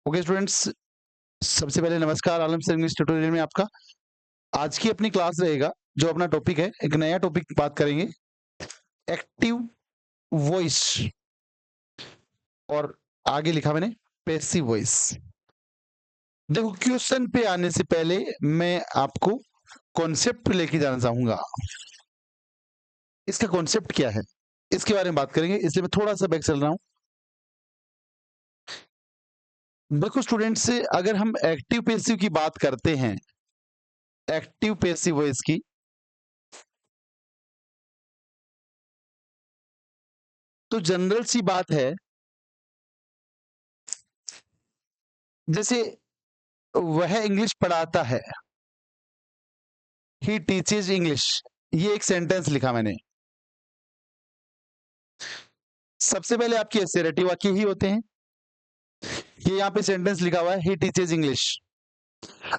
Okay students, सबसे पहले नमस्कार। आलम सर इंग्लिश ट्यूटोरियल में आपका आज की अपनी क्लास रहेगा। जो अपना टॉपिक है, एक नया टॉपिक बात करेंगे, एक्टिव वॉइस। और आगे लिखा मैंने पैसिव वॉइस। देखो, क्वेश्चन पे आने से पहले मैं आपको कॉन्सेप्ट लेके जाना चाहूंगा। इसका कॉन्सेप्ट क्या है, इसके बारे में बात करेंगे, इसलिए मैं थोड़ा सा बैक चल रहा हूं। देखो स्टूडेंट्स, अगर हम एक्टिव पैसिव की बात करते हैं, एक्टिव पैसिव वॉइस की, तो जनरल सी बात है, जैसे वह इंग्लिश पढ़ाता है, ही टीचेज इंग्लिश, ये एक सेंटेंस लिखा मैंने। सबसे पहले आपके एसेरेटिव वाक्य ही होते हैं। ये यहाँ पे सेंटेंस लिखा हुआ है, ही टीचेज इंग्लिश।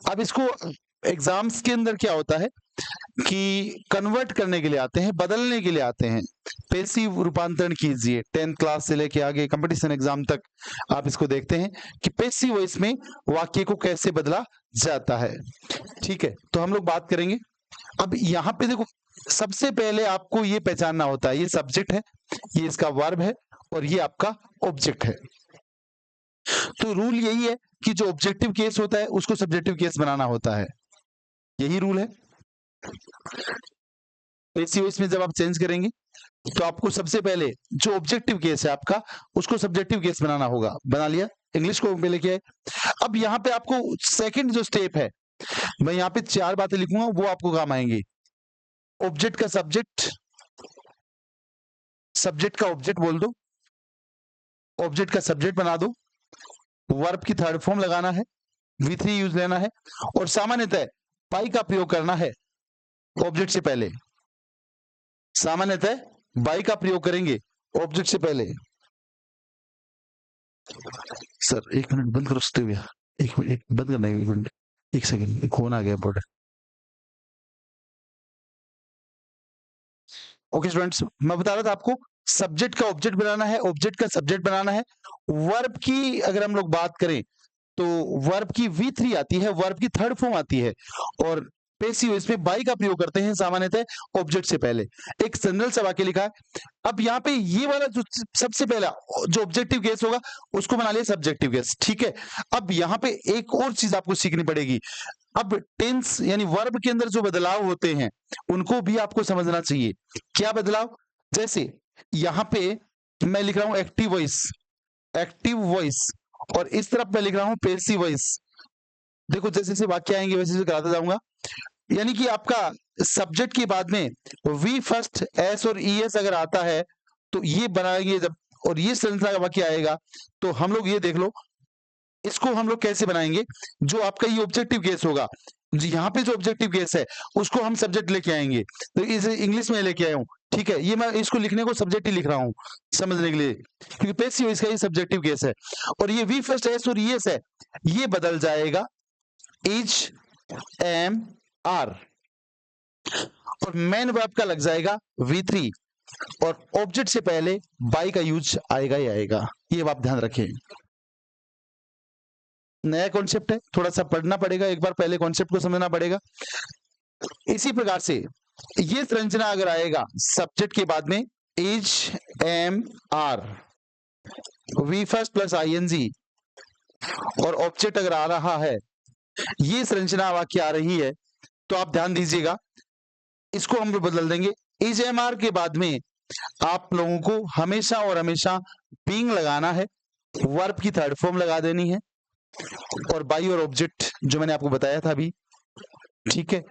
अब इसको एग्जाम्स के अंदर क्या होता है कि कन्वर्ट करने के लिए आते हैं, बदलने के लिए आते हैं। पैसिव रूपांतरण कीजिए, 10th क्लास से लेके आगे कंपटीशन एग्जाम तक आप इसको देखते हैं कि पैसिव वॉइस में वाक्य को कैसे बदला जाता है। ठीक है, तो हम लोग बात करेंगे। अब यहाँ पे देखो, सबसे पहले आपको ये पहचानना होता है, ये सब्जेक्ट है, ये इसका वर्ब है, और ये आपका ऑब्जेक्ट है। तो रूल यही है कि जो ऑब्जेक्टिव केस होता है उसको सब्जेक्टिव केस बनाना होता है, यही रूल है। पैसिव में जब आप चेंज करेंगे तो आपको सबसे पहले जो ऑब्जेक्टिव केस है आपका, उसको सब्जेक्टिव केस बनाना होगा। बना लिया, इंग्लिश को पहले किया है। अब यहाँ पे आपको सेकंड जो स्टेप है, मैं यहाँ पे 4 बातें लिखूंगा, वो आपको काम आएंगी। ऑब्जेक्ट का सब्जेक्ट, सब्जेक्ट का ऑब्जेक्ट बोल दो, ऑब्जेक्ट का सब्जेक्ट बना दो, वर्ब की थर्ड फॉर्म लगाना है, V3 यूज लेना है, और सामान्यतः बाई का प्रयोग करना है ऑब्जेक्ट से पहले। सामान्यतः बाई का प्रयोग करेंगे ऑब्जेक्ट से पहले। सर 1 मिनट बंद करो, स्टे भैया। 1 मिनट, बंद करना है, 1 मिनट, 1 सेकंड, एक फोन आ गया इंपॉर्टेंट। ओके स्टूडेंट्स, मैं बता रहा था आपको, सब्जेक्ट का ऑब्जेक्ट बनाना है, ऑब्जेक्ट का सब्जेक्ट बनाना है। वर्ब की अगर हम लोग बात करें तो वर्ब की V3 आती है, वर्ब की थर्ड फॉर्म आती है, और पैसिव इसमें बाई का प्रयोग करते हैं सामान्यतः ऑब्जेक्ट से पहले। एक जनरल सा वाक्य लिखा है। अब यहाँ पे ये वाला जो सबसे पहला जो ऑब्जेक्टिव केस होगा उसको बना लिया सब्जेक्टिव केस। ठीक है, अब यहाँ पे एक और चीज आपको सीखनी पड़ेगी। अब टेंस यानी वर्ब के अंदर जो बदलाव होते हैं उनको भी आपको समझना चाहिए। क्या बदलाव? जैसे यहाँ पे मैं लिख रहा हूं एक्टिव वॉइस, एक्टिव वॉइस, और इस तरफ मैं लिख रहा हूं पैसिव वॉइस। देखो, जैसे जैसे वाक्य आएंगे वैसे वैसे कराता जाऊंगा। यानी कि आपका सब्जेक्ट के बाद में वी फर्स्ट एस और ई एस अगर आता है तो ये बनाएंगे जब, और ये श्रृंखला का वाक्य आएगा तो हम लोग ये देख लो, इसको हम लोग कैसे बनाएंगे। जो आपका ये ऑब्जेक्टिव केस होगा, जी यहाँ पे जो ऑब्जेक्टिव केस है उसको हम सब्जेक्ट लेके आएंगे, तो इसे इंग्लिश में लेके आया हूं। ठीक है, ये मैं इसको लिखने को सब्जेक्ट ही लिख रहा हूं समझने के लिए, क्योंकि पैसिव इसका ये सब्जेक्टिव केस है। और ये वी फर्स्ट एस और एस है, ये बदल जाएगा इज, एम, आर, और मेन वर्ब का लग जाएगा V3, और ऑब्जेक्ट से पहले बाई का यूज आएगा ही आएगा। ये आप ध्यान रखें, नया कॉन्सेप्ट है, थोड़ा सा पढ़ना पड़ेगा, एक बार पहले कॉन्सेप्ट को समझना पड़ेगा। इसी प्रकार से ये संरचना अगर आएगा सब्जेक्ट के बाद में is, am, are, V first plus ING, और ऑब्जेक्ट अगर आ रहा है, ये संरचना वाक्य आ रही है, तो आप ध्यान दीजिएगा, इसको हम लोग बदल देंगे। इज, एम, आर के बाद में आप लोगों को हमेशा और हमेशा बीइंग लगाना है, वर्ब की थर्ड फॉर्म लगा देनी है, और बाई और ऑब्जेक्ट जो मैंने आपको बताया था अभी। ठीक है,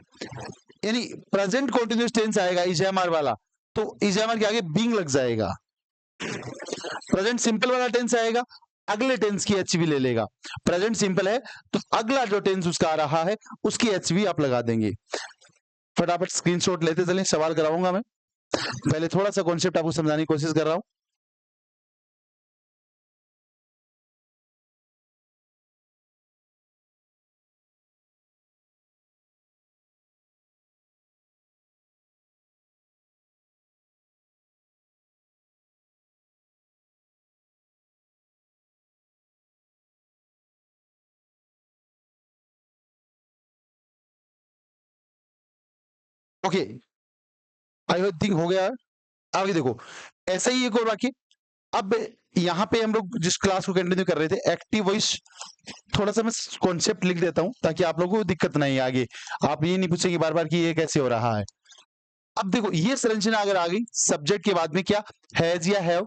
यानी प्रेजेंट कॉन्टिन्यूस टेंस आएगा इजएमआर वाला, तो इजएमआर के आगे बीइंग लग जाएगा। प्रेजेंट सिंपल वाला टेंस आएगा, अगले टेंस की एचवी ले लेगा। प्रेजेंट सिंपल है तो अगला जो टेंस उसका आ रहा है उसकी एचवी आप लगा देंगे। फटाफट स्क्रीनशॉट लेते चलें, सवाल कराऊंगा मैं, पहले थोड़ा सा कॉन्सेप्ट आपको समझाने की कोशिश कर रहा हूं। ओके, आई थिंक हो गया। आगे देखो, ऐसा ही एक और वाक्य। अब यहाँ पे हम लोग जिस क्लास को कंटिन्यू कर रहे थे, एक्टिव वॉइस, थोड़ा सा मैं कॉन्सेप्ट लिख देता हूं ताकि आप लोगों को दिक्कत नहीं आगे, आप ये नहीं पूछेंगे बार बार कि ये कैसे हो रहा है। अब देखो, ये संरचना अगर आ गई, सब्जेक्ट के बाद में क्या, हैज या हैव,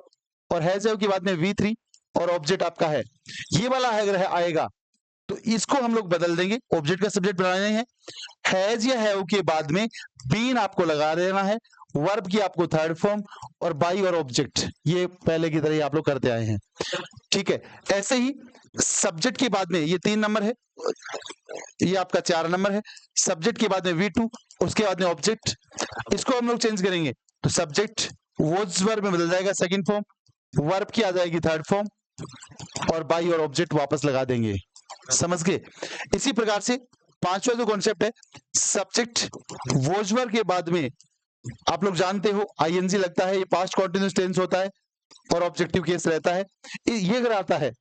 और हैज हैव के बाद में V3 और ऑब्जेक्ट आपका है, ये वाला है अगर आएगा तो इसको हम लोग बदल देंगे, ऑब्जेक्ट का सब्जेक्ट बनाना है। हैज या हैव के बाद में बीन आपको लगा देना है, वर्ब की आपको थर्ड फॉर्म, और बाई और ऑब्जेक्ट, ये पहले की तरह ही आप लोग करते आए हैं, ठीक है। ऐसे ही सब्जेक्ट के बाद में ये 3 नंबर है, ये आपका 4 नंबर है, सब्जेक्ट के बाद में V2, उसके बाद में ऑब्जेक्ट, इसको हम लोग चेंज करेंगे तो सब्जेक्ट वॉज वर्ब में बदल जाएगा सेकंड फॉर्म, वर्ब की आ जाएगी थर्ड फॉर्म, और बाई और ऑब्जेक्ट वापस लगा देंगे, समझ गए। इसी प्रकार से पांचवा जो कॉन्सेप्ट है, सब्जेक्ट वॉज वर्ब के बाद में आप लोग जानते हो आईएनजी लगता है, ये पास्ट कॉन्टिन्यूअस टेंस होता है और ऑब्जेक्टिव केस रहता है, ये अगर आता है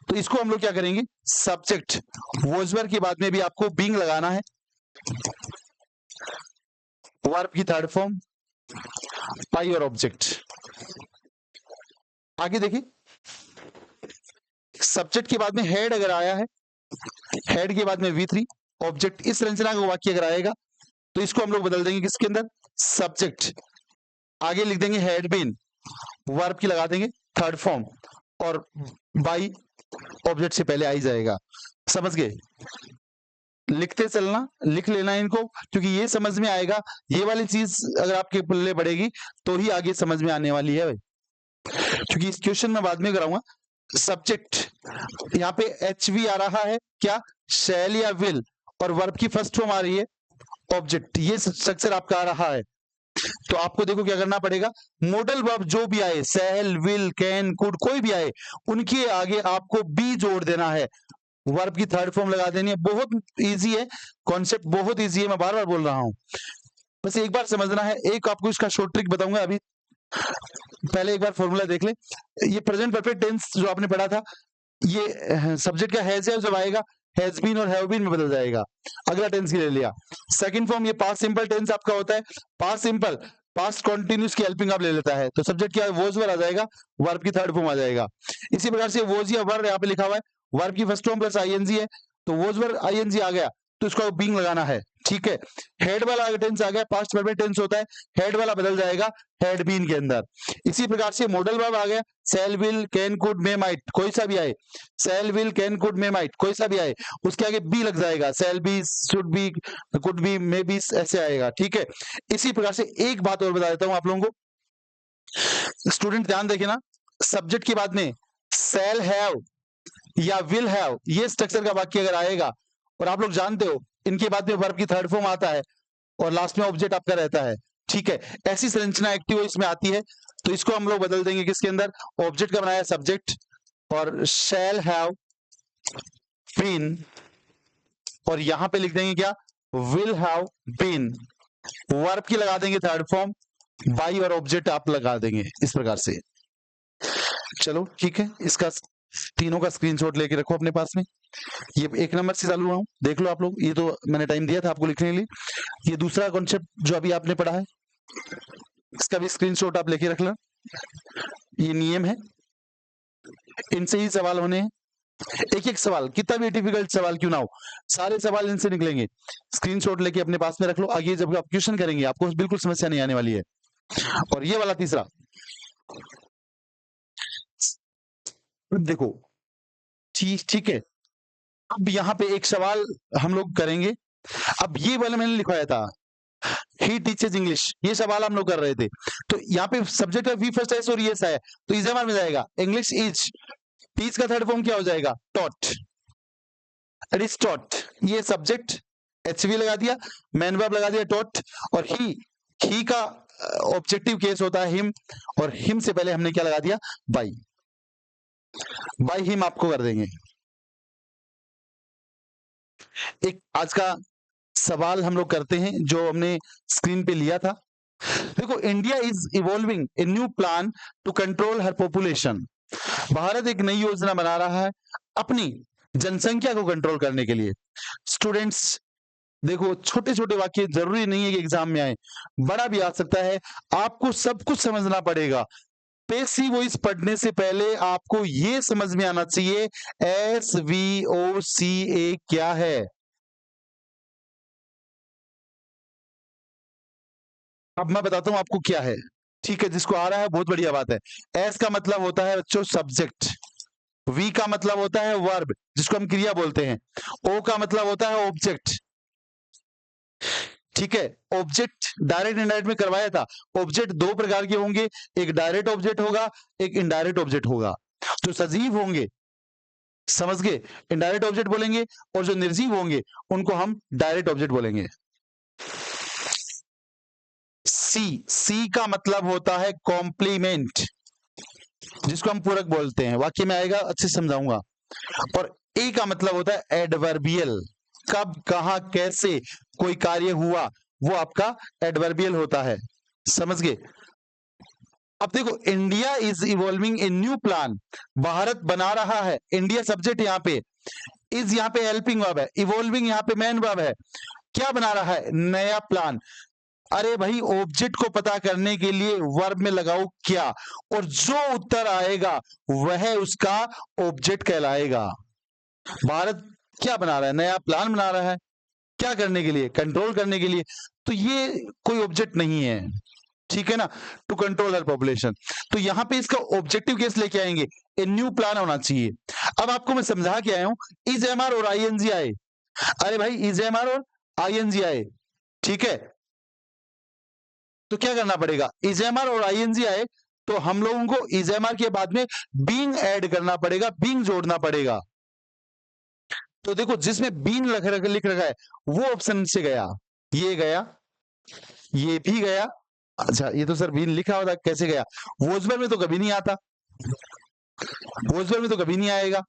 तो इसको हम लोग क्या करेंगे, सब्जेक्ट वॉज वर्ब के बाद में भी आपको बीइंग लगाना है, वर्ब की थर्ड फॉर्म, बाई और ऑब्जेक्ट। आगे देखिए, सब्जेक्ट के बाद में हेड अगर आया है, हेड के बाद में V3, ऑब्जेक्ट, इस संरचना का वाक्य अगर आएगा तो इसको हम लोग बदल देंगे किसके अंदर, सब्जेक्ट, आगे लिख देंगे हैड बीन, वर्ब की लगा देंगे थर्ड फॉर्म, और बाई ऑब्जेक्ट से पहले आ ही जाएगा, समझ गए। लिखते चलना, लिख लेना इनको, क्योंकि ये समझ में आएगा, ये वाली चीज अगर आपके पल्ले बढ़ेगी तो ही आगे समझ में आने वाली है भाई, क्योंकि इस क्वेश्चन में बाद में कराऊंगा। सब्जेक्ट यहाँ पे HV आ रहा है, क्या, शैल या विल, और वर्ब की फर्स्ट फॉर्म आ रही है ऑब्जेक्ट, ये स्ट्रक्चर आपका आ रहा है। तो आपको देखो क्या करना पड़ेगा, मॉडल वर्ब जो भी आए, शैल, विल, कैन, कुड, कोई भी आए, उनके आगे आपको बी जोड़ देना है, वर्ब की थर्ड फॉर्म लगा देनी है। बहुत इजी है कॉन्सेप्ट, बहुत इजी है, मैं बार बार बोल रहा हूं, बस एक बार समझना है। एक आपको इसका शॉर्ट ट्रिक बताऊंगा, अभी पहले एक बार फॉर्मूला देख ले। ये प्रेजेंट परफेक्ट टेंस जो आपने पढ़ा था, ये सब्जेक्ट का हैज है, जब आएगा हैज बीन और हैव बीन में बदल जाएगा, अगला टेंस की ले लिया। सेकंड फॉर्म ये पास्ट सिंपल टेंस आपका होता है, पास्ट सिंपल पास्ट कॉन्टिन्यूस की हेल्पिंग आप ले लेता है, तो सब्जेक्ट क्या वॉज वर आ जाएगा, वर्ब की थर्ड फॉर्म आ जाएगा। इसी प्रकार से वॉज या वर यहाँ पे लिखा हुआ है, वर्ब की फर्स्ट फॉर्म प्लस आईएनजी है, तो वॉज वर आईएनजी आ गया तो इसको बीइंग लगाना है, ठीक है। हेड वाला टेंस आ गया, पास्ट परफेक्ट टेंस होता है, हेड वाला बदल जाएगा हैड बीन के अंदर। इसी प्रकार से मॉडल वर्ब आ गया, shall, will, can, could, may, might, कोई सा भी आए, shall, will, can, could, may, might, कोई सा भी आए, उसके आगे बी लग जाएगा, shall be, should be, could be, may be, ऐसे आएगा, ठीक है। इसी प्रकार से एक बात और बता देता हूं आप लोगों को, स्टूडेंट ध्यान देखे ना, सब्जेक्ट के बाद में शैल हैव या विल हैव, ये स्ट्रक्चर का वाक्य अगर आएगा, और आप लोग जानते हो इनके बाद में वर्ब की थर्ड फॉर्म आता है और लास्ट में ऑब्जेक्ट आपका रहता है, ठीक है। ऐसी संरचना एक्टिव इसमें आती है, तो इसको हम लोग बदल देंगे किसके अंदर, ऑब्जेक्ट का बनाया सब्जेक्ट, और शैल हैव बीन, और यहां पे लिख देंगे क्या, विल हैव बीन, वर्ब की लगा देंगे थर्ड फॉर्म, बाई और ऑब्जेक्ट आप लगा देंगे, इस प्रकार से। चलो ठीक है, इसका तीनों का स्क्रीनशॉट लेके रखो अपने पास में। ये एक नंबर से चालू रहा हूं, देख लो आप लोग, ये तो मैंने टाइम दिया था आपको लिखने के लिए। ये दूसरा कॉन्सेप्ट जो अभी आपने पढ़ा है, इसका भी स्क्रीनशॉट आप लेके रख लो, ये नियम है, इनसे ही सवाल होने हैं। एक एक सवाल, कितना भी डिफिकल्ट सवाल क्यों ना हो, सारे सवाल इनसे निकलेंगे। स्क्रीनशॉट लेके अपने पास में रख लो, आगे जब आप क्वेश्चन करेंगे आपको बिल्कुल समस्या नहीं आने वाली है। और ये वाला तीसरा देखो, ठीक है। अब यहाँ पे एक सवाल हम लोग करेंगे, अब ये वाला मैंने लिखवाया था, ही टीचेज इंग्लिश, ये सवाल हम लोग कर रहे थे, तो यहाँ पे सब्जेक्ट का वी फर्स्ट एस और एस है, तो इस में जाएगा इंग्लिश इज, टीच का थर्ड फॉर्म क्या हो जाएगा, टॉट, इट इज टॉट, ये सब्जेक्ट HV लगा दिया, मैन वर्ब लगा दिया टॉट, और ही का ऑब्जेक्टिव केस होता है हिम, और हिम से पहले हमने क्या लगा दिया, बाई, बाई हिम आपको कर देंगे। एक आज का सवाल हम लोग करते हैं जो हमने स्क्रीन पे लिया था। देखो, India is evolving a new plan to control her population, भारत एक नई योजना बना रहा है अपनी जनसंख्या को कंट्रोल करने के लिए। स्टूडेंट्स, देखो छोटे छोटे वाक्य जरूरी नहीं है कि एग्जाम में आए, बड़ा भी आ सकता है। आपको सब कुछ समझना पड़ेगा। पेशी वॉइस पढ़ने से पहले आपको ये समझ में आना चाहिए SVOCA क्या है। अब मैं बताता हूं आपको क्या है। ठीक है, जिसको आ रहा है बहुत बढ़िया बात है। एस का मतलब होता है बच्चों सब्जेक्ट, वी का मतलब होता है वर्ब जिसको हम क्रिया बोलते हैं, ओ का मतलब होता है ऑब्जेक्ट। ठीक है, ऑब्जेक्ट डायरेक्ट इनडायरेक्ट में करवाया था। ऑब्जेक्ट दो प्रकार के होंगे, एक डायरेक्ट ऑब्जेक्ट होगा, एक इनडायरेक्ट ऑब्जेक्ट होगा। जो सजीव होंगे, समझ गए, इनडायरेक्ट ऑब्जेक्ट बोलेंगे, और जो निर्जीव होंगे उनको हम डायरेक्ट ऑब्जेक्ट बोलेंगे। सी का मतलब होता है कॉम्प्लीमेंट, जिसको हम पूरक बोलते हैं, वाक्य में आएगा, अच्छे से समझाऊंगा। और ए का मतलब होता है एडवर्बियल, कब कहां कैसे कोई कार्य हुआ, वो आपका एडवर्बियल होता है। समझ गए। अब देखो, India is evolving a new plan, Bharat बना रहा है, इंडिया सब्जेक्ट यहाँ पे, इज यहाँ पे हेल्पिंग वर्ब है, इवॉल्विंग यहाँ पे मेन वर्ब है। क्या बना रहा है? नया प्लान। अरे भाई, ऑब्जेक्ट को पता करने के लिए वर्ब में लगाओ क्या, और जो उत्तर आएगा वह उसका ऑब्जेक्ट कहलाएगा। भारत क्या बना रहा है? नया प्लान बना रहा है। क्या करने के लिए? कंट्रोल करने के लिए। तो ये कोई ऑब्जेक्ट नहीं है, ठीक है ना, टू कंट्रोल हर पॉपुलेशन। तो यहां पे इसका ऑब्जेक्टिव केस लेके आएंगे, ए न्यू प्लान होना चाहिए। अब आपको मैं समझा के आया हूं, इज एमआर और आईएनजी आए। अरे भाई, इज एमआर और आईएनजी आए, ठीक है, तो क्या करना पड़ेगा? इजेमआर और आईएनजी आए तो हम लोगों को इजेमआर के बाद में बीइंग ऐड करना पड़ेगा, बीइंग जोड़ना पड़ेगा। तो देखो, जिसमें बीइंग लिख रखा है वो ऑप्शन से गया, ये गया, ये भी गया। अच्छा, ये तो सर बीइंग लिखा होता, कैसे गया? वोजबल में तो कभी नहीं आता, वोजबल में तो कभी नहीं आएगा।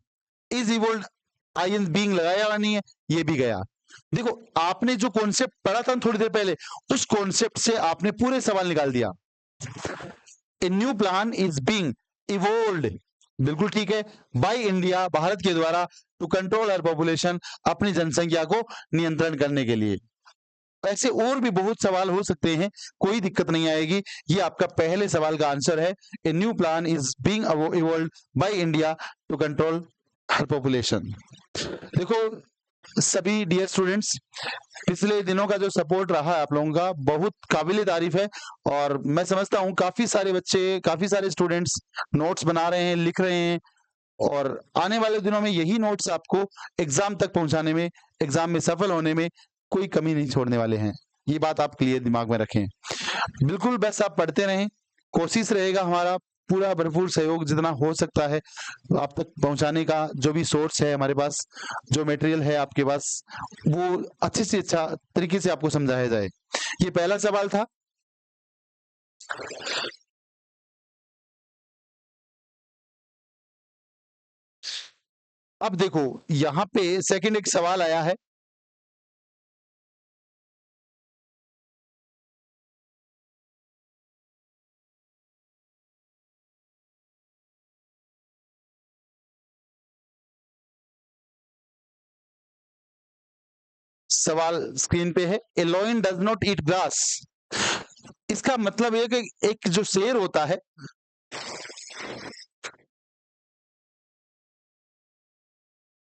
इज इवोल्ड, आईएन बीइंग लगाया हुआ नहीं है, ये भी गया। देखो, आपने जो कॉन्सेप्ट पढ़ा था थोड़ी देर पहले, उस कॉन्सेप्ट से आपने पूरे सवाल निकाल दिया। A new plan is being evolved, बिल्कुल ठीक है, बाय इंडिया, भारत के द्वारा, टू कंट्रोल हर पॉपुलेशन, अपनी जनसंख्या को नियंत्रण करने के लिए। ऐसे और भी बहुत सवाल हो सकते हैं, कोई दिक्कत नहीं आएगी। ये आपका पहले सवाल का आंसर है, a new plan is being evolved by India to control her population. देखो सभी डियर स्टूडेंट्स, पिछले दिनों का जो सपोर्ट रहा है आप लोगों का, बहुत काबिल तारीफ है। और मैं समझता हूँ काफी सारे बच्चे, काफी सारे स्टूडेंट्स नोट्स बना रहे हैं, लिख रहे हैं, और आने वाले दिनों में यही नोट्स आपको एग्जाम तक पहुंचाने में, एग्जाम में सफल होने में कोई कमी नहीं छोड़ने वाले हैं। ये बात आप क्लियर दिमाग में रखें। बिल्कुल बस आप पढ़ते रहें, कोशिश रहेगा हमारा पूरा भरपूर सहयोग जितना हो सकता है आप तक पहुंचाने का। जो भी सोर्स है हमारे पास, जो मटेरियल है आपके पास, वो अच्छे से अच्छा तरीके से आपको समझाया जाए। ये पहला सवाल था। अब देखो, यहां पे सेकंड एक सवाल आया है, सवाल स्क्रीन पे है, a lion does not eat grass. इसका मतलब है कि एक जो शेर होता है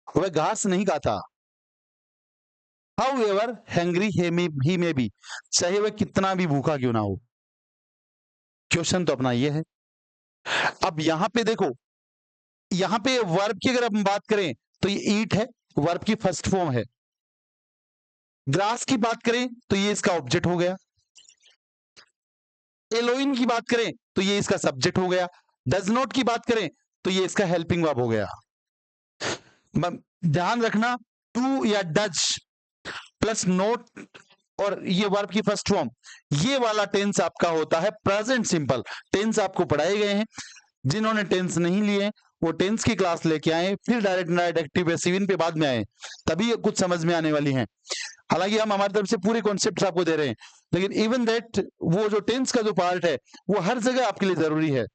वह घास नहीं खाता। हाउ एवर हैंग्री ही में बी, चाहे वह कितना भी भूखा क्यों ना हो। क्वेश्चन तो अपना ये है। अब यहां पे देखो, यहां पे वर्ब की अगर हम बात करें तो ये ईट है, वर्ब की फर्स्ट फॉर्म है। ग्रास की बात करें तो ये इसका ऑब्जेक्ट हो गया। एलोइन की बात करें तो ये इसका सब्जेक्ट हो गया। डज नॉट की बात करें तो ये इसका हेल्पिंग वर्ब हो गया। ध्यान रखना, टू या डज प्लस नोट और ये वर्ब की फर्स्ट फॉर्म, ये वाला टेंस आपका होता है प्रेजेंट सिंपल। टेंस आपको पढ़ाए गए हैं, जिन्होंने टेंस नहीं लिए वो टेंस की क्लास लेके आए, फिर डायरेक्ट इनडायरेक्ट एक्टिव पैसिव इन पे बाद में आए, तभी कुछ समझ में आने वाली हैं। हालांकि हम हमारी तरफ से पूरे कॉन्सेप्ट आपको दे रहे हैं, लेकिन इवन दैट वो जो टेंस का जो पार्ट है वो हर जगह आपके लिए जरूरी है।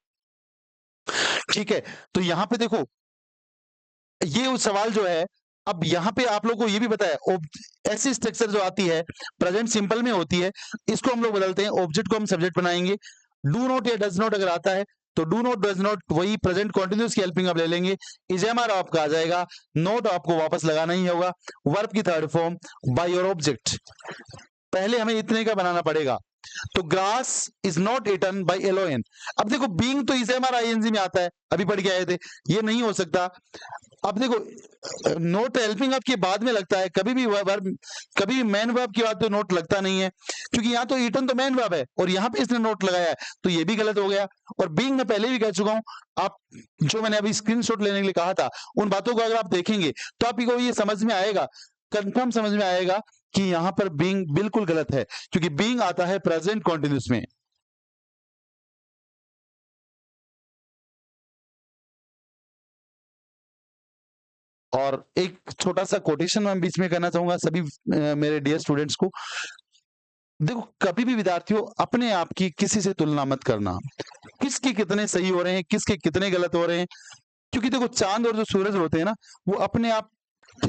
ठीक है, तो यहां पे देखो, ये सवाल जो है अब यहाँ पे आप लोग को ये भी पता है ऐसी स्ट्रक्चर जो आती है प्रेजेंट सिंपल में होती है, इसको हम लोग बदलते हैं, ऑब्जेक्ट को हम सब्जेक्ट बनाएंगे। डू नॉट या डज नॉट अगर आता है तो डू नॉट डज नॉट वही प्रेजेंट कंटिन्यूअस की हेल्पिंग आप ले लेंगे, इज एम आर आपका आ जाएगा, नोट आपको वापस लगाना ही होगा, वर्ब की third form by your object. पहले हमें इतने का बनाना पड़ेगा, तो grass is not eaten by a lion. अब देखो बीइंग तो इज एम आर आईएनजी में आता है, अभी पढ़ के आए थे, ये नहीं हो सकता। अब देखो नोट हेल्पिंग आपके बाद में लगता है, कभी भी वर्ब, कभी भी मैन वर्ब की बात तो नोट लगता नहीं है, क्योंकि यहाँ तो ईटन तो मैन वर्ब है और यहाँ पे इसने नोट लगाया है, तो ये भी गलत हो गया। और बीइंग मैं पहले भी कह चुका हूं, आप जो मैंने अभी स्क्रीनशॉट लेने के लिए कहा था उन बातों को अगर आप देखेंगे तो आपको ये समझ में आएगा, कंफर्म समझ में आएगा कि यहाँ पर बीइंग बिल्कुल गलत है, क्योंकि बीइंग आता है प्रेजेंट कॉन्टिन्यूस में। और एक छोटा सा कोटेशन मैं बीच में करना चाहूंगा सभी मेरे डियर स्टूडेंट्स को। देखो कभी भी विद्यार्थियों अपने आप की किसी से तुलना मत करना, किसके कितने सही हो रहे हैं, किसके कितने गलत हो रहे हैं, क्योंकि देखो चांद और जो सूरज होते हैं ना, वो अपने आप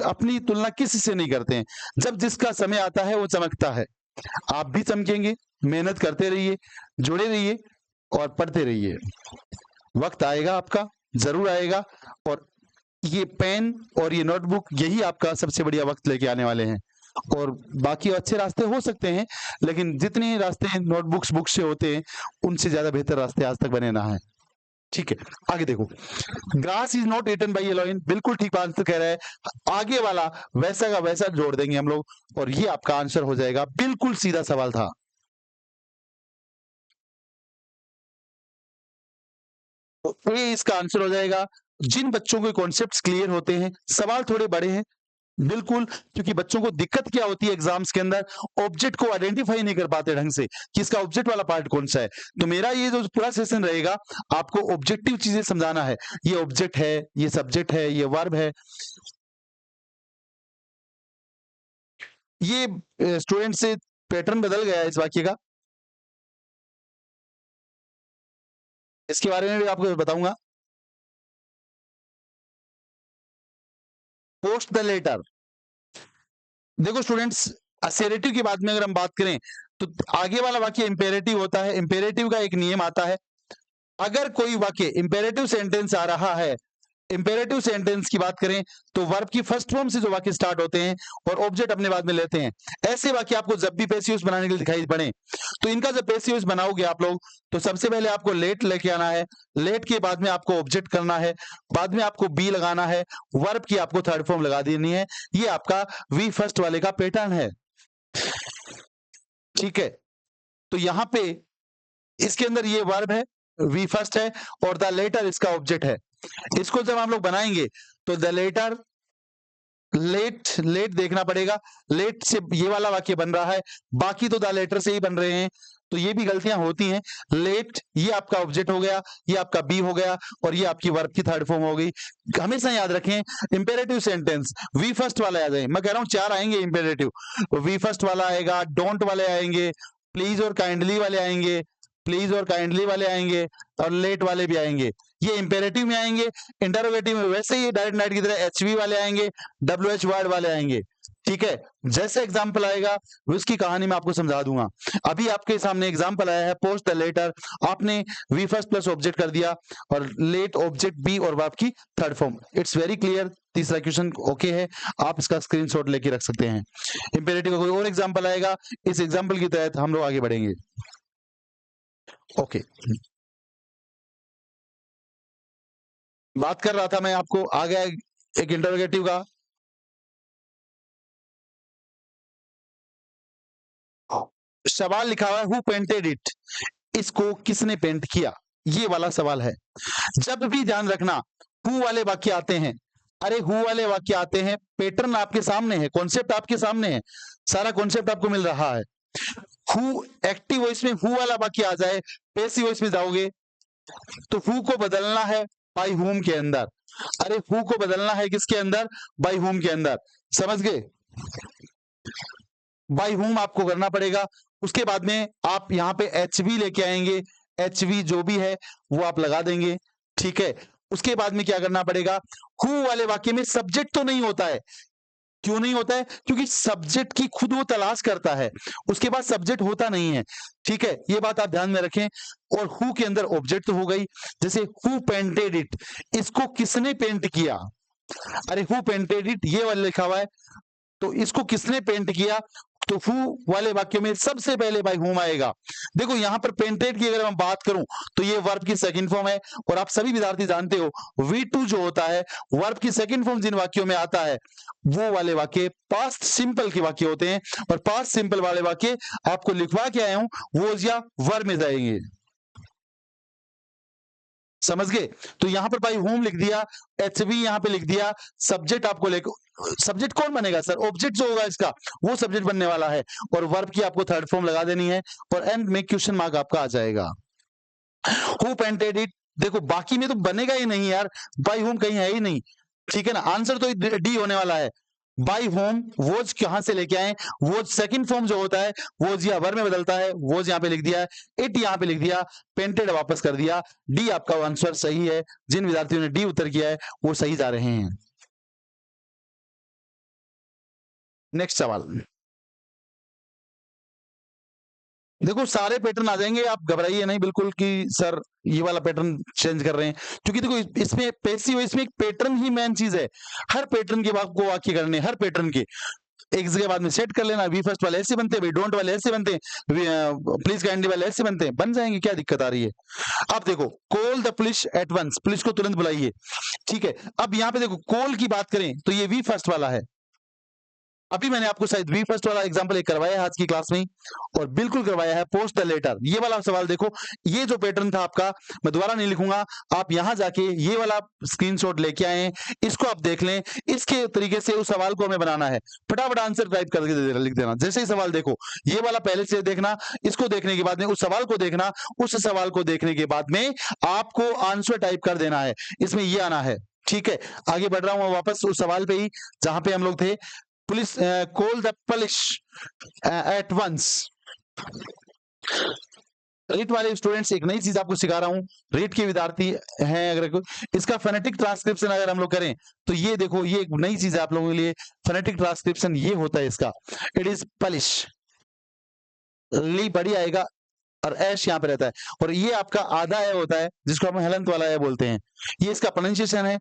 अपनी तुलना किसी से नहीं करते हैं, जब जिसका समय आता है वो चमकता है। आप भी चमकेंगे, मेहनत करते रहिए, जुड़े रहिए और पढ़ते रहिए, वक्त आएगा आपका, जरूर आएगा। और ये पेन और ये नोटबुक यही आपका सबसे बढ़िया वक्त लेके आने वाले हैं। और बाकी अच्छे रास्ते हो सकते हैं, लेकिन जितने रास्ते नोटबुक्स बुक से होते हैं उनसे ज्यादा बेहतर रास्ते आज तक बने ना है। ठीक है, आगे देखो, grass is not eaten by एलोइन, बिल्कुल ठीक आंसर कह रहा है। आगे वाला वैसा का वैसा जोड़ देंगे हम लोग और ये आपका आंसर हो जाएगा, बिल्कुल सीधा सवाल था। तो ये इसका आंसर हो जाएगा। जिन बच्चों के कॉन्सेप्ट्स क्लियर होते हैं, सवाल थोड़े बड़े हैं बिल्कुल, क्योंकि बच्चों को दिक्कत क्या होती है एग्जाम्स के अंदर, ऑब्जेक्ट को आइडेंटिफाई नहीं कर पाते ढंग से कि इसका ऑब्जेक्ट वाला पार्ट कौन सा है। तो मेरा ये जो पूरा सेशन रहेगा, आपको ऑब्जेक्टिव चीजें समझाना है, ये ऑब्जेक्ट है, ये सब्जेक्ट है, ये वर्ब है। ये स्टूडेंट से पैटर्न बदल गया है इस वाक्य का, इसके बारे में भी आपको बताऊंगा। पोस्ट द लेटर, देखो स्टूडेंट्स, असेरेटिव की बात में अगर हम बात करें तो आगे वाला वाक्य इंपेरेटिव होता है। इंपेरेटिव का एक नियम आता है, अगर कोई वाक्य इंपेरेटिव सेंटेंस आ रहा है, इंपेरेटिव सेंटेंस की बात करें तो वर्ब की फर्स्ट फॉर्म से जो वाक्य स्टार्ट होते हैं और ऑब्जेक्ट अपने बाद में लेते हैं, ऐसे वाक्य आपको जब भी पैसिव वॉइस बनाने के लिए दिखाई पड़े, तो इनका जब पैसिव वॉइस बनाओगे आप लोग, तो सबसे पहले आपको लेट लेके आना है, लेट के बाद में आपको ऑब्जेक्ट करना है, बाद में आपको बी लगाना है, वर्ब की आपको थर्ड फॉर्म लगा देनी है। ये आपका वी फर्स्ट वाले का पैटर्न है। ठीक है, तो यहां पे इसके अंदर ये वर्ब है, वी फर्स्ट है और द लेटर इसका ऑब्जेक्ट है। इसको जब हम लोग बनाएंगे तो द लेटर, लेट लेट देखना पड़ेगा, लेट से ये वाला वाक्य बन रहा है, बाकी तो द लेटर से ही बन रहे हैं, तो ये भी गलतियां होती हैं। लेट ये आपका ऑब्जेक्ट हो गया, ये आपका बी हो गया और ये आपकी वर्ब की थर्ड फॉर्म हो गई। हमेशा याद रखें इंपेरेटिव सेंटेंस वी फर्स्ट वाला याद है, मैं कह रहा हूं 4 आएंगे इंपेरेटिव, वी फर्स्ट वाला आएगा, डोंट वाले आएंगे, प्लीज और काइंडली वाले आएंगे, प्लीज और काइंडली वाले आएंगे और लेट वाले भी आएंगे, ये इंपेरेटिव में आएंगे। इंटरोगेटिव में वैसे ही डायरेक्ट नाइट की तरह एचवी वाले आएंगे, डब्ल्यूएच वर्ड वाले आएंगे। ठीक है, जैसे एग्जाम्पल आएगा उसकी कहानी मैं आपको समझा दूंगा। अभी आपके सामने एग्जाम्पल आया है, पोस्ट द लेटर, आपने वी फर्स्ट प्लस ऑब्जेक्ट कर दिया और लेट ऑब्जेक्ट बी और वर्ब की third form. It's very clear, तीसरा क्वेश्चन ओके है, आप इसका स्क्रीनशॉट लेके रख सकते हैं। इंपेरेटिव का कोई और एग्जाम्पल आएगा, इस एग्जाम्पल के तहत हम लोग आगे बढ़ेंगे। ओके, बात कर रहा था मैं आपको, आ गया एक इंटरोगेटिव का। सवाल लिखा हुआ है हु पेंटेड इट, इसको किसने पेंट किया, ये वाला सवाल है। जब भी ध्यान रखना हु वाले वाक्य आते हैं, अरे हु वाले वाक्य आते हैं, पैटर्न आपके सामने है, कॉन्सेप्ट आपके सामने है, सारा कॉन्सेप्ट आपको मिल रहा है। हु एक्टिव वॉइस में हु वाला वाक्य आ जाए, पैसिव वॉइस में जाओगे तो हु को बदलना है बाय हुम के अंदर। अरे हु को बदलना है किसके अंदर, बाय हुम के अंदर, समझ गए? बाय हुम आपको करना पड़ेगा। उसके बाद में आप यहाँ पे एच वी लेके आएंगे, एच वी जो भी है वो आप लगा देंगे। ठीक है, उसके बाद में क्या करना पड़ेगा, हु वाले वाक्य में सब्जेक्ट तो नहीं होता है। क्यों नहीं होता है? क्योंकि सब्जेक्ट की खुद वो तलाश करता है, उसके बाद सब्जेक्ट होता नहीं है। ठीक है, ये बात आप ध्यान में रखें। और हु के अंदर ऑब्जेक्ट तो हो गई, जैसे हु पेंटेड इट, इसको किसने पेंट किया। अरे हु पेंटेड इट ये वाला लिखा हुआ है, तो इसको किसने पेंट किया, तो हु वाले वाक्य में सबसे पहले भाई हुम आएगा। देखो यहां पर पेंटेड की अगर मैं बात करूं तो ये वर्ब की सेकंड फॉर्म है, और आप सभी विद्यार्थी जानते हो V2 जो होता है वर्ब की सेकंड फॉर्म जिन वाक्यों में आता है वो वाले वाक्य पास्ट सिंपल के वाक्य होते हैं, और पास्ट सिंपल वाले वाक्य आपको लिखवा के आया हूं वो या वर्ब में जाएंगे। समझ गए? तो यहां पर भाई होम लिख दिया, एचबी यहां पे लिख दिया, सब्जेक्ट आपको सब्जेक्ट कौन बनेगा सर, ऑब्जेक्ट जो होगा इसका वो सब्जेक्ट बनने वाला है, और वर्ब की आपको थर्ड फॉर्म लगा देनी है, और एंड में क्वेश्चन मार्क आपका आ जाएगा। हु पेंटेड इट, देखो बाकी में तो बनेगा ही नहीं यार, बाई होम कहीं है ही नहीं, ठीक है ना, आंसर तो डी होने वाला है। बाई होम वोज कहां से लेके आए, वोज सेकंड फॉर्म जो होता है वोज या वर्ब में बदलता है, वोज यहां पे लिख दिया है, इट यहां पे लिख दिया, पेंटेड वापस कर दिया, डी आपका आंसर सही है। जिन विद्यार्थियों ने डी उत्तर किया है वो सही जा रहे हैं। नेक्स्ट सवाल, देखो सारे पैटर्न आ जाएंगे, आप घबराइए नहीं बिल्कुल कि सर ये वाला पैटर्न चेंज कर रहे हैं, क्योंकि देखो इसमें पैसिव, इसमें एक पैटर्न ही मेन चीज है। हर पैटर्न के बाद को वाक्य करने, हर पैटर्न के एक जगह बाद में सेट कर लेना, वी फर्स्ट वाले ऐसे बनते हैं, डोंट वाले ऐसे बनते हैं, प्लीज काइंडली वाले ऐसे बनते हैं, बन जाएंगे, क्या दिक्कत आ रही है। अब देखो call the police at once, police को तुरंत बुलाइए, ठीक है। अब यहाँ पे देखो कॉल की बात करें तो ये वी फर्स्ट वाला है, अभी मैंने आपको शायद वी फर्स्ट वाला एग्जांपल एक करवाया है आज की क्लास में, और बिल्कुल करवाया है पोस्ट द लेटर, ये वाला सवाल देखो, ये जो पैटर्न था आपका, मैं दोबारा नहीं लिखूंगा, आप यहां जाके ये वाला स्क्रीनशॉट लेके आए, इसको आप देख लें, इसके तरीके से उस सवाल को हमें बनाना है, फटाफट आंसर टाइप करके लिख देना। जैसे ही सवाल देखो, ये वाला पहले से देखना, इसको देखने के बाद में उस सवाल को देखना, उस सवाल को देखने के बाद में आपको आंसर टाइप कर देना है, इसमें ये आना है, ठीक है। आगे बढ़ रहा हूं वापस उस सवाल पे ही जहां पे हम लोग थे, police call the police at once. REET वाले स्टूडेंट्स एक नई चीज आपको सिखा रहा हूं, रीट के विद्यार्थी हैं अगर इसका फोनेटिक ट्रांसक्रिप्शन अगर हम लोग करें तो ये देखो ये एक नई चीज है आप लोगों के लिए, फोनेटिक ट्रांसक्रिप्शन ये होता है इसका, इट इज पलिश, ली बड़ी आएगा और ऐश यहाँ पे रहता है, और ये आपका आधा है होता है जिसको हम हलंत वाला है बोलते हैं, ये इसका प्रोनाउंसिएशन है,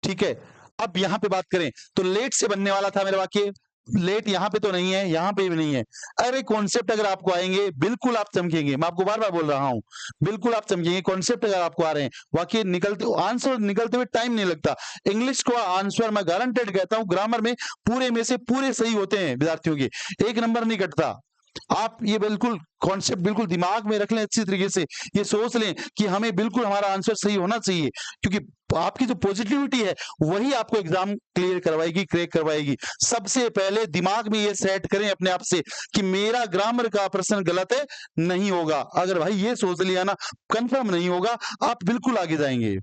ठीक है। अब यहां पे बात करें तो लेट से बनने वाला था मेरा वाक्य, लेट यहां पे तो नहीं है, यहां पे भी नहीं है। अरे कॉन्सेप्ट अगर आपको आएंगे बिल्कुल आप चमकेंगे, मैं आपको बार बार बोल रहा हूं, बिल्कुल आप चमकेंगे, कॉन्सेप्ट अगर आपको आ रहे हैं, वाक्य निकलते आंसर निकलते हुए टाइम नहीं लगता। इंग्लिश को आंसर मैं गारंटेड कहता हूं, ग्रामर में पूरे में से पूरे सही होते हैं विद्यार्थियों के, एक नंबर नहीं कटता। आप ये बिल्कुल कॉन्सेप्ट बिल्कुल दिमाग में रख लें अच्छी तरीके से, ये सोच लें कि हमें बिल्कुल हमारा आंसर सही होना चाहिए, क्योंकि आपकी जो पॉजिटिविटी है वही आपको एग्जाम क्लियर करवाएगी, क्रैक करवाएगी। सबसे पहले दिमाग में ये सेट करें अपने आप से कि मेरा ग्रामर का प्रश्न गलत है, नहीं होगा। अगर भाई ये सोच लिया ना, कंफर्म नहीं होगा, आप बिल्कुल आगे जाएंगे।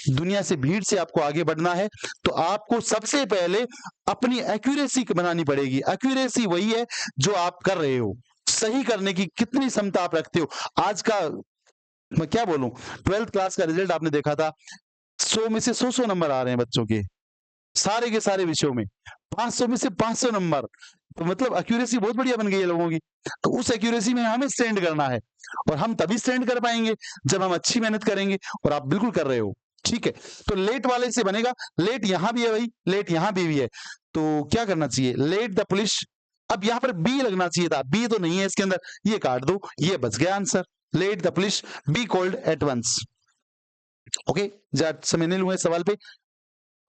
दुनिया से भीड़ से आपको आगे बढ़ना है तो आपको सबसे पहले अपनी एक्यूरेसी बनानी पड़ेगी। एक्यूरेसी वही है जो आप कर रहे हो, सही करने की कितनी क्षमता आप रखते हो। आज का मैं क्या बोलूं, 12th क्लास का रिजल्ट आपने देखा था, 100 में से 100 नंबर आ रहे हैं बच्चों के सारे विषयों में, 500 में से 500 नंबर, तो मतलब एक्यूरेसी बहुत बढ़िया बन गई है लोगों की। तो उस एक्यूरेसी में हमें स्टैंड करना है, और हम तभी स्टैंड कर पाएंगे जब हम अच्छी मेहनत करेंगे, और आप बिल्कुल कर रहे हो, ठीक है। तो लेट वाले से बनेगा, लेट यहां भी है भाई, लेट यहां भी है, तो क्या करना चाहिए, लेट द पुलिस, अब यहां पर बी लगना चाहिए था, बी तो नहीं है इसके अंदर, ये काट दो, ये बच गया answer, let the police be called at once. Okay, ज्यादा समय नहीं लूंगा इस सवाल पे।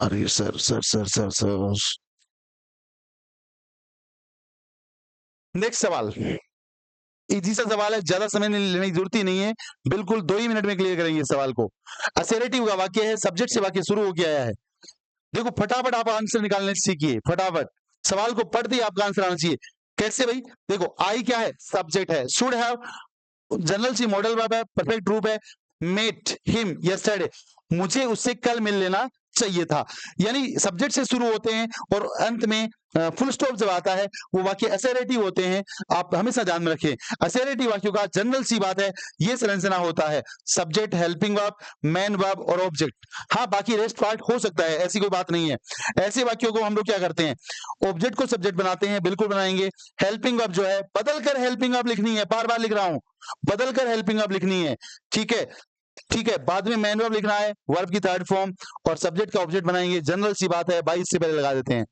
अरे sir sir sir sir sir next सवाल इजी सा सवाल है, ज्यादा समय लेने की जरूरत ही नहीं है, बिल्कुल 2 ही मिनट में क्लियर करेंगे इस सवाल को। असर्टिव का वाक्य है, सब्जेक्ट से वाक्य शुरू हो गया है, देखो फटाफट आप आंसर निकालने सीखिए, फटाफट सवाल को पढ़ते ही आपका आंसर आना चाहिए। कैसे भाई, देखो आई क्या है, सब्जेक्ट है, शुड हैव जनरल सी मॉडल वर्ब है, परफेक्ट रूप है, मेट हिम यस्टरडे, मुझे उससे कल मिल लेना, चाहिए था। यानी सब्जेक्ट से शुरू होते हैं और अंत में फुल स्टॉप जब आता है वो वाक्य असर्टिव होते हैं। आप हमेशा ध्यान में रखें, असर्टिव वाक्यों का जनरल सी बात है ये संरचना होता है, subject, helping verb, main verb और ऑब्जेक्ट। हाँ, बाकी रेस्ट पार्ट हो सकता है, ऐसी कोई बात नहीं है। ऐसे वाक्यों को हम लोग क्या करते हैं, ऑब्जेक्ट को सब्जेक्ट बनाते हैं, बिल्कुल बनाएंगे। हेल्पिंग वर्ब जो है बदल कर हेल्पिंग वर्ब लिखनी है, बार बार लिख रहा हूं, बदल कर हेल्पिंग वर्ब लिखनी है, ठीक है। ठीक है, बाद में मैन वर्ब लिखना है, वर्ब की थर्ड फॉर्म, और सब्जेक्ट का ऑब्जेक्ट बनाएंगे, जनरल सी बात है, 22 से पहले लगा देते हैं।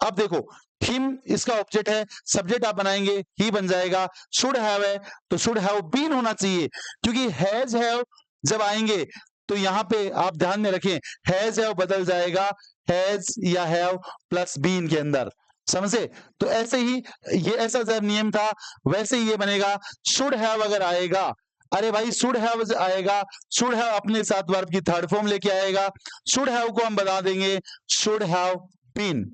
अब देखो, हिम इसका ऑब्जेक्ट है, सब्जेक्ट आप बनाएंगे ही बन जाएगा। शुड हैव है तो शुड हैव बीन होना चाहिए, क्योंकि हैज हैव जब आएंगे तो यहां पे आप ध्यान में रखें, हैज हैव बदल जाएगा हैज या हैव प्लस बीन के अंदर, समझे। तो ऐसे ही ये ऐसा जब नियम था वैसे ही ये बनेगा। शुड हैव अगर आएगा, अरे भाई शुड हैव आएगा, शुड हैव अपने साथ वर्ब की थर्ड फॉर्म लेके आएगा। शुड हैव को हम बना देंगे should have been,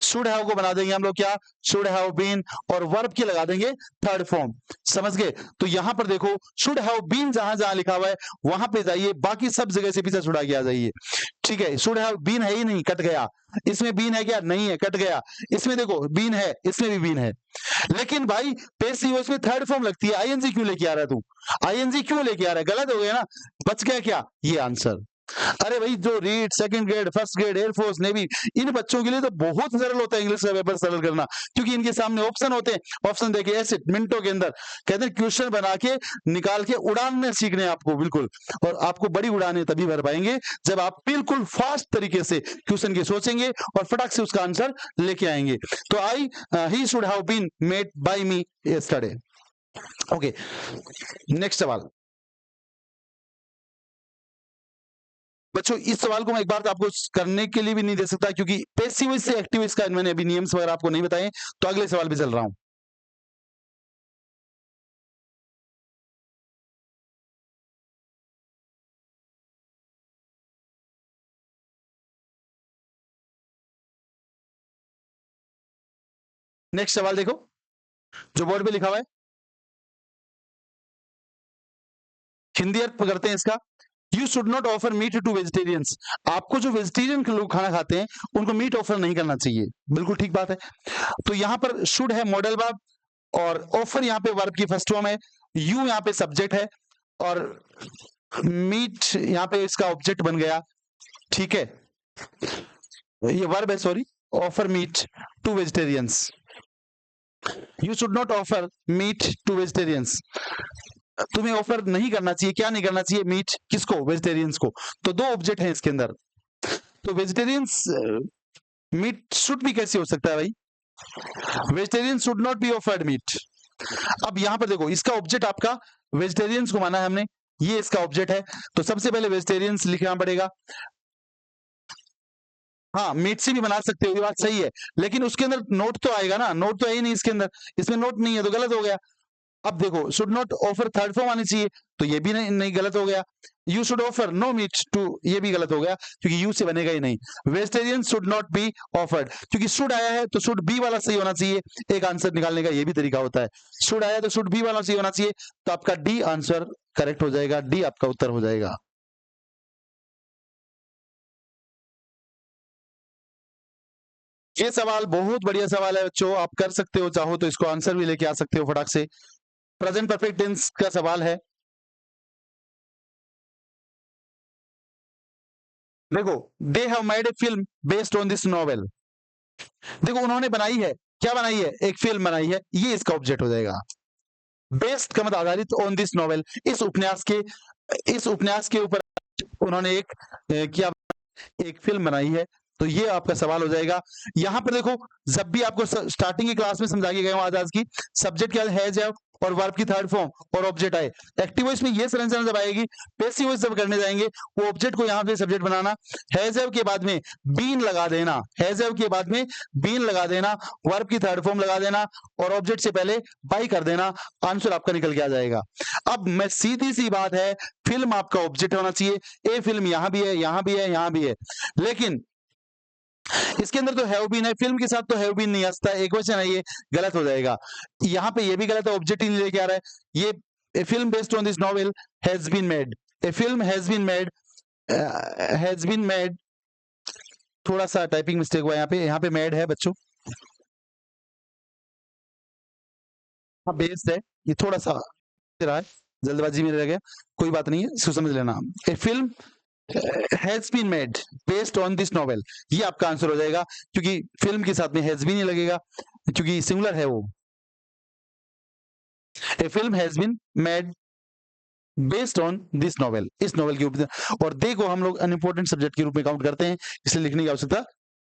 should have को बना देंगे हम लोग क्या, शुड हैव बीन, और वर्ब की लगा देंगे थर्ड फॉर्म, समझ गए। तो यहां पर देखो, शुड हैव बीन जहां जहां लिखा हुआ है वहां पे जाइए, बाकी सब जगह से पीछे छुड़ा के आ जाइए, ठीक है। शुड हैव बीन है ही नहीं, कट गया। इसमें बीन है क्या, नहीं है, कट गया। इसमें देखो बीन है, इसमें भी बीन है, लेकिन भाई पेसिव इसमें थर्ड फॉर्म लगती है, आईएनजी क्यों लेके आ रहा है तू, आईएनजी क्यों लेके आ रहा है, गलत हो गया ना, बच गया क्या ये आंसर। अरे भाई जो REET, second grade, first grade, air force, navy, इन बच्चों के लिए तो बहुत सरल होता है इंग्लिश का पेपर सरल करना, क्योंकि इनके सामने ऑप्शन होते हैं। ऑप्शन देखिए ऐसे मिनटों के अंदर कहते हैं क्वेश्चन बना के निकाल के उड़ाने सीखने आपको, बिल्कुल। और आपको बड़ी उड़ाने तभी भर पाएंगे जब आप बिल्कुल फास्ट तरीके से क्वेश्चन के सोचेंगे और फटाक से उसका आंसर लेके आएंगे। तो I he should have been made by me yesterday. Okay, next सवाल। बच्चों इस सवाल को मैं एक बार तो आपको करने के लिए भी नहीं दे सकता, क्योंकि पैसिव से एक्टिव इसका मैंने अभी नियम्स वगैरह आपको नहीं बताए, तो अगले सवाल पे चल रहा हूं। नेक्स्ट सवाल देखो जो बोर्ड पे लिखा हुआ है, हिंदी अर्थ पकड़ते हैं इसका। You should not offer meat to vegetarians, आपको जो वेजिटेरियन लोग खाना खाते हैं उनको मीट ऑफर नहीं करना चाहिए, बिल्कुल ठीक बात है। तो यहां पर शुड है मॉडल वर्ब, और ऑफर यहाँ पे वर्ब की फर्स्ट फॉर्म है, यू यहाँ पे सब्जेक्ट है, और मीट यहाँ पे इसका ऑब्जेक्ट बन गया, ठीक है। ये वर्ब है, sorry, offer meat to vegetarians. You should not offer meat to vegetarians, तुम्हें ऑफर नहीं करना चाहिए, क्या नहीं करना चाहिए, मीट किसको, वेजिटेरियंस को। तो दो ऑब्जेक्ट हैं इसके अंदर, तो वेजिटेरियंस मीट शुड भी कैसे हो सकता है भाई, vegetarian should not be offered meat. अब यहां पर देखो इसका ऑब्जेक्ट आपका वेजिटेरियंस को माना है हमने, ये इसका ऑब्जेक्ट है, तो सबसे पहले वेजिटेरियंस लिखना पड़ेगा। हाँ, मीट से भी बना सकते हो, ये बात सही है, लेकिन उसके अंदर नोट तो आएगा ना, नोट तो है ही नहीं इसके अंदर, इसमें नोट नहीं है तो गलत हो गया। अब देखो should not offer third form आनी चाहिए, तो ये भी नहीं, गलत हो गया। You should offer no meat to, ये भी गलत हो गया, क्योंकि यू से बनेगा ही नहीं। Vegetarian should not be offered, क्योंकि शुड आया है तो शुड बी वाला सही होना चाहिए, एक आंसर निकालने का ये भी तरीका होता है। शुड आया तो शुड बी वाला सही होना चाहिए, तो आपका डी आंसर करेक्ट हो जाएगा, डी आपका उत्तर हो जाएगा। ये सवाल बहुत बढ़िया सवाल है बच्चों, आप कर सकते हो, चाहो तो इसको आंसर भी लेके आ सकते हो फटाक से। प्रेजेंट परफेक्ट टेंस का सवाल है, देखो they have made a film based on this novel, देखो उन्होंने बनाई है, क्या बनाई है, एक फिल्म बनाई है, ये इसका ऑब्जेक्ट हो जाएगा। बेस्ड का मतलब आधारित, ऑन दिस नॉवेल, इस उपन्यास के ऊपर उन्होंने एक क्या, एक फिल्म बनाई है, तो ये आपका सवाल हो जाएगा। यहां पर देखो जब भी आपको स्टार्टिंग की क्लास में समझा के गए आज की, सब्जेक्ट क्या है जब, और वर्ब की थर्ड फॉर्म और ऑब्जेक्ट आए। एक्टिव वॉइस में ये संरचना जब आएगी, पैसिव वॉइस जब करने जाएंगे वो ऑब्जेक्ट को यहां पे सब्जेक्ट बनाना, हैजव के बाद में बीन लगा देना, हैजव के बाद में बीन लगा देना, वर्ब की थर्ड फॉर्म लगा देना, और ऑब्जेक्ट से पहले बाई कर देना, आंसर आपका निकल के आ जाएगा। अब मैं सीधी सी बात है, फिल्म आपका ऑब्जेक्ट होना चाहिए, ए फिल्म यहां भी है, यहां भी है, यहां भी है, लेकिन इसके अंदर तो हैव बीन है, फिल्म के साथ तो हैव बीन नहीं आ सकता, एक वचन है, ये गलत हो जाएगा। यहाँ पे ये भी गलत है, ऑब्जेक्ट ही नहीं लेके आ रहा है। ये a film based on this novel has been made, a film has been made, has been made थोड़ा सा टाइपिंग मिस्टेक हुआ यहाँ पे मैड है बच्चों। हाँ बेस्ड है, ये थोड़ा सा रहा है, जल्दबाजी में रह गया, कोई बात नहीं है, इसको समझ लेना। A film has been made based on this novel, ये आपका आंसर हो जाएगा, क्योंकि फिल्म के साथ में हैज बीन नहीं लगेगा, क्योंकि सिंगुलर है वो। A film has been made based on this novel, इस नॉवेल के ऊपर, और दे को हम लोग अनइम्पोर्टेंट सब्जेक्ट के रूप में काउंट करते हैं, इसलिए लिखने की आवश्यकता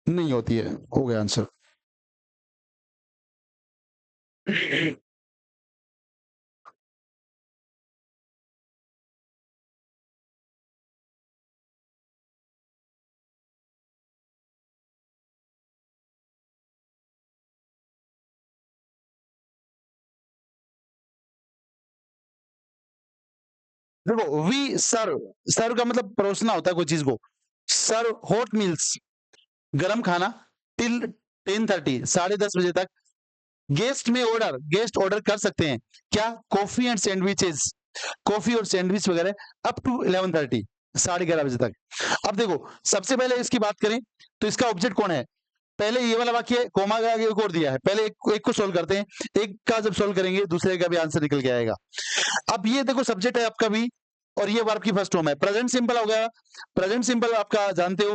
नहीं होती है। हो गया आंसर। देखो वी सर्व, सर्व का मतलब परोसना होता है कोई चीज को। सर्व हॉट मील्स, गरम खाना, टिल 10:30, 10:30 बजे तक। गेस्ट में ऑर्डर, गेस्ट ऑर्डर कर सकते हैं क्या, कॉफी एंड सैंडविचेस, कॉफी और सैंडविच वगैरह, अप टू 11:30, 11:30 बजे तक। अब देखो सबसे पहले इसकी बात करें तो इसका ऑब्जेक्ट कौन है, पहले ये वाला वाक्य कोमा का आगे एक और दिया है, पहले एक को सोल्व करते हैं, एक का जब सोल्व करेंगे दूसरे का भी आंसर निकल के आएगा। अब ये देखो सब्जेक्ट है आपका भी, और ये वर्ब की फर्स्ट फॉर्म है, प्रेजेंट सिंपल हो गया। प्रेजेंट सिंपल आपका जानते हो,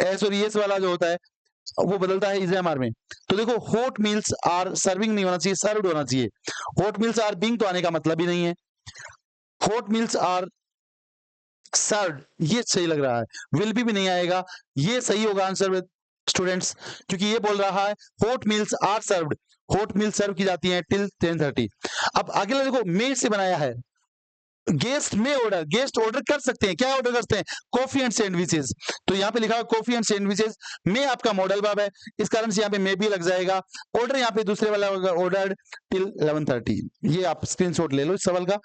एस और एस वाला जो होता है वो बदलता है इज एम आर में। तो देखो हॉट मील्स आर सर्विंग नहीं होना चाहिए, सर्व्ड होना चाहिए। हॉट मील्स आर बीइंग तो आने का मतलब ही नहीं है। हॉट मील्स आर सर्व्ड, ये सही लग रहा है, विल भी नहीं आएगा, ये सही होगा आंसर स्टूडेंट्स, क्योंकि ये बोल रहा है hot meals are served, hot meal serve की जाती हैं टिल 10:30। अब अगला देखो मे से बनाया है, गेस्ट में ऑर्डर, गेस्ट ऑर्डर कर सकते हैं, क्या ऑर्डर करते हैं, कॉफी एंड सैंडविचेस। तो यहाँ पे लिखा हुआ कॉफी एंड सैंडविचेस, में आपका मॉडल वर्ब है, इस कारण से यहाँ पे मे भी लग जाएगा। ऑर्डर यहाँ पे दूसरे वाला होगा, ऑर्डर टिल 11:30। ये आप स्क्रीनशॉट ले लो इस सवाल का।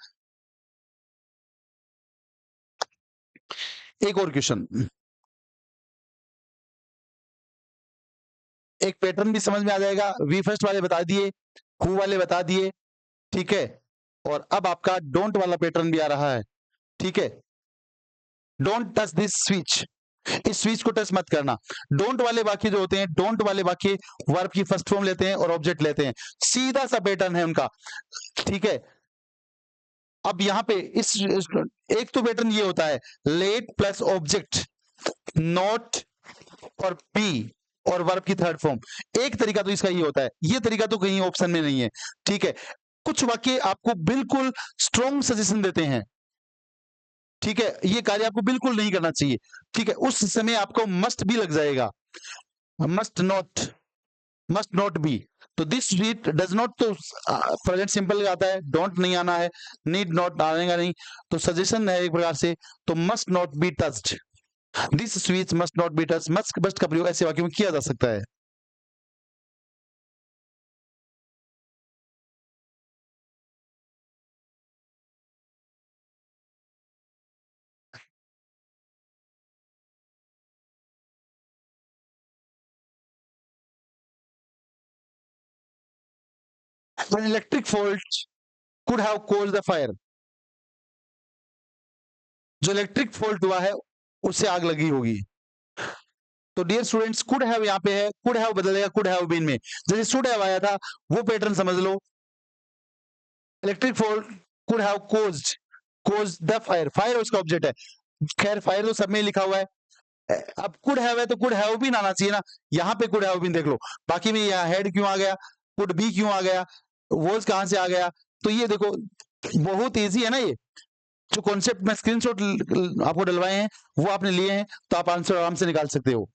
एक और क्वेश्चन, एक पैटर्न भी समझ में आ जाएगा। वी फर्स्ट वाले बता दिए, हु वाले बता दिए, ठीक है, और अब आपका डोंट वाला पैटर्न भी आ रहा है, ठीक है। डोंट टच दिस स्विच, इस स्विच को टच मत करना। डोंट वाले वाक्य जो होते हैं, डोंट वाले वाक्य वर्ब की फर्स्ट फॉर्म लेते हैं और ऑब्जेक्ट लेते हैं, सीधा सा पैटर्न है उनका, ठीक है। अब यहाँ पे इस एक तो पैटर्न ये होता है, लेट प्लस ऑब्जेक्ट, नॉट और बी और वर्ब की थर्ड फॉर्म। एक तरीका तो इसका ये होता है, ये तरीका तो कहीं ऑप्शन में नहीं है, ठीक है। कुछ वाक्य आपको बिल्कुल स्ट्रॉन्ग सजेशन देते हैं, ठीक है, ये कार्य आपको बिल्कुल नहीं करना चाहिए, ठीक है, उस समय आपको मस्ट भी लग जाएगा, मस्ट नॉट बी। तो दिस स्वीट डज नॉट, तो प्रेजेंट सिंपल आता है, डोंट नहीं आना है, नीड नॉट आनेगा नहीं, तो सजेशन है एक प्रकार से, तो must not be touched, this sweet must not be touched, must का प्रयोग ऐसे वाक्यों में किया जा सकता है। An electric fault could have caused the fire, जो इलेक्ट्रिक फॉल्ट हुआ है उससे आग लगी होगी। तो डियर स्टूडेंट्स, कुड हैव यहाँ पे है, कुड हैव बदलेगा कुड हैव बीन में, जैसे शुड हैव आया था वो पैटर्न समझ लो। Electric fault could have caused the fire, fire उसका ऑब्जेक्ट है, खैर फायर तो सब में लिखा हुआ है। अब कुड हैव है तो कुड हैव बीन आना चाहिए ना, यहाँ पे कुड हैव बीन देख लो, बाकी में यहाँ हेड क्यों आ गया, कुड बी क्यों आ गया, वॉज कहां से आ गया। तो ये देखो बहुत इजी है ना, ये जो कॉन्सेप्ट में स्क्रीनशॉट आपको डलवाए हैं वो आपने लिए हैं, तो आप आंसर आराम से निकाल सकते हो।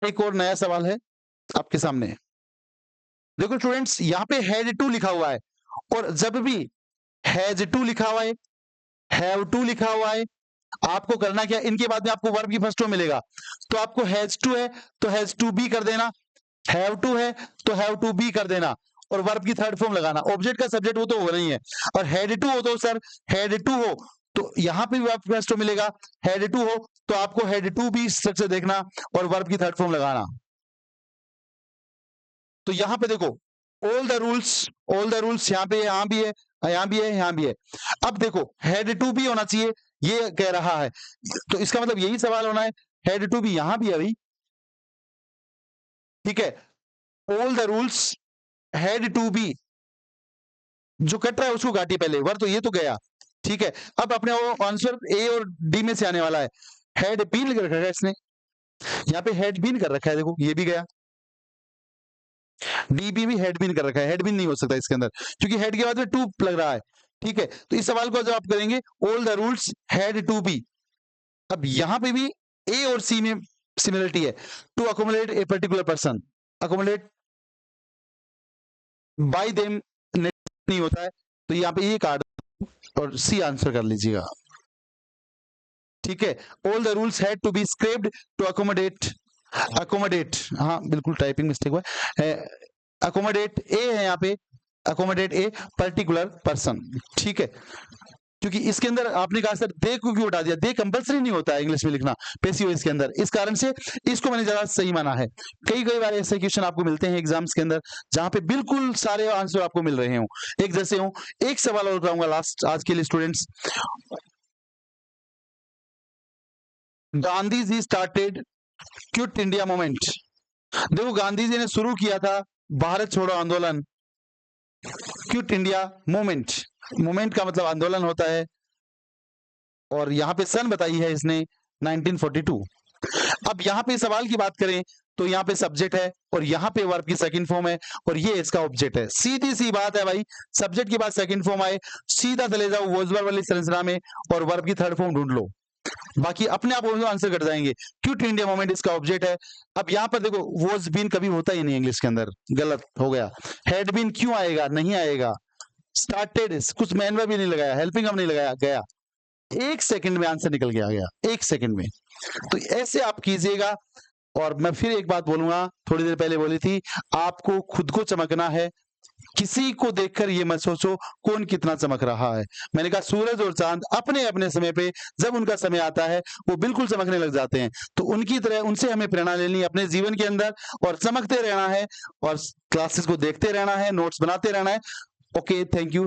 एक और नया सवाल है आपके सामने, देखो स्टूडेंट्स यहाँ पे हैड टू लिखा हुआ है, और जब भी हैज टू लिखा हुआ है, हैव टू लिखा हुआ है, आपको करना क्या, इनके बाद में आपको वर्ब की फर्स्ट फॉर्म मिलेगा, तो आपको हैज टू है तो हैज टू बी कर देना, हैव टू है तो हैव टू बी कर देना, और वर्ब की थर्ड फॉर्म लगाना, ऑब्जेक्ट का सब्जेक्ट वो तो हो नहीं है। और हैड टू हो तो सर हैड टू हो तो यहां पे भी आपको एस टू मिलेगा। हेड टू हो तो आपको हेड टू भी स्ट्रक्चर देखना और वर्ब की थर्ड फॉर्म लगाना। तो यहां पे देखो ऑल द रूल्स यहां पे यहां भी है, यहां भी है, यहां भी है। अब देखो हेड टू भी होना चाहिए, ये कह रहा है, तो इसका मतलब यही सवाल होना है, हेड टू भी यहां भी है भाई, ठीक है। All the rules had to be, जो कट रहा है उसको घाटी पहले, वर तो ये तो गया, ठीक है। अब अपने वो आंसर ए और डी में से आने वाला है। हेड बीन कर रखा है इसने, यहाँ पे हेड बीन कर रखा है, देखो ये भी गया। डीबी भी हेड बीन कर रखा है, हेड बीन नहीं हो सकता इसके अंदर, क्योंकि हेड के बाद में टू लग रहा है, ठीक है। तो इस सवाल को जब आप करेंगे all the rules had to be, अब यहां पे भी ए और सी में सिमिलरिटी है, to accommodate a particular person, accommodate by them नहीं होता है, तो यहाँ पे ये काट और सी आंसर कर लीजिएगा, ठीक है। All the rules had to be scrapped to accommodate, accommodate, हाँ बिल्कुल टाइपिंग मिस्टेक हुआ है, अकोमोडेट ए है यहाँ पे, अकोमोडेट ए पर्टिकुलर पर्सन, ठीक है। क्योंकि इसके अंदर आपने कहा सर दे को क्यों उठा दिया, दे कंपलसरी नहीं होता है इंग्लिश में लिखना पैसिव वॉइस के अंदर, इस कारण से इसको मैंने ज्यादा सही माना है। कई कई बार ऐसे क्वेश्चन आपको मिलते हैं एग्जाम्स के अंदर जहां पे बिल्कुल सारे आंसर आपको मिल रहे हो एक जैसे हो। एक सवाल और कराऊंगा लास्ट आज के लिए students, Gandhi ji started quit India movement. देखो गांधी जी ने शुरू किया था भारत छोड़ो आंदोलन, क्विट इंडिया मूवमेंट, मूवमेंट का मतलब आंदोलन होता है, और यहाँ पे सन बताई है इसने 1942। अब यहाँ पे सवाल की बात करें तो यहाँ पे सब्जेक्ट है और यहाँ पे वर्ब की सेकंड फॉर्म है और ये इसका ऑब्जेक्ट है, सीधी सी बात है भाई, सब्जेक्ट के बाद सेकंड फॉर्म आए सीधा चले जाओ वॉज वर्ब वाली संरचना में और वर्ब की थर्ड फॉर्म ढूंढ लो, बाकी अपने आप आंसर कट जाएंगे। क्विट इंडिया मूवमेंट इसका ऑब्जेक्ट है। अब यहाँ पर देखो वॉज बीन कभी होता ही नहीं इंग्लिश के अंदर, गलत हो गया। हैड बीन क्यों आएगा, नहीं आएगा। स्टार्टेड कुछ मैन वर्ब भी नहीं लगाया, हेल्पिंग नहीं लगाया, गया एक सेकंड में आंसर निकल गया, एक सेकंड में। तो ऐसे आप कीजिएगा। और मैं फिर एक बात बोलूंगा, थोड़ी देर पहले बोली थी, आपको खुद को चमकना है, किसी को देखकर ये मत सोचो कौन कितना चमक रहा है। मैंने कहा सूरज और चांद अपने अपने समय पे जब उनका समय आता है वो बिल्कुल चमकने लग जाते हैं, तो उनकी तरह उनसे हमें प्रेरणा लेनी है अपने जीवन के अंदर और चमकते रहना है और क्लासेस को देखते रहना है, नोट्स बनाते रहना है। Okay, thank you.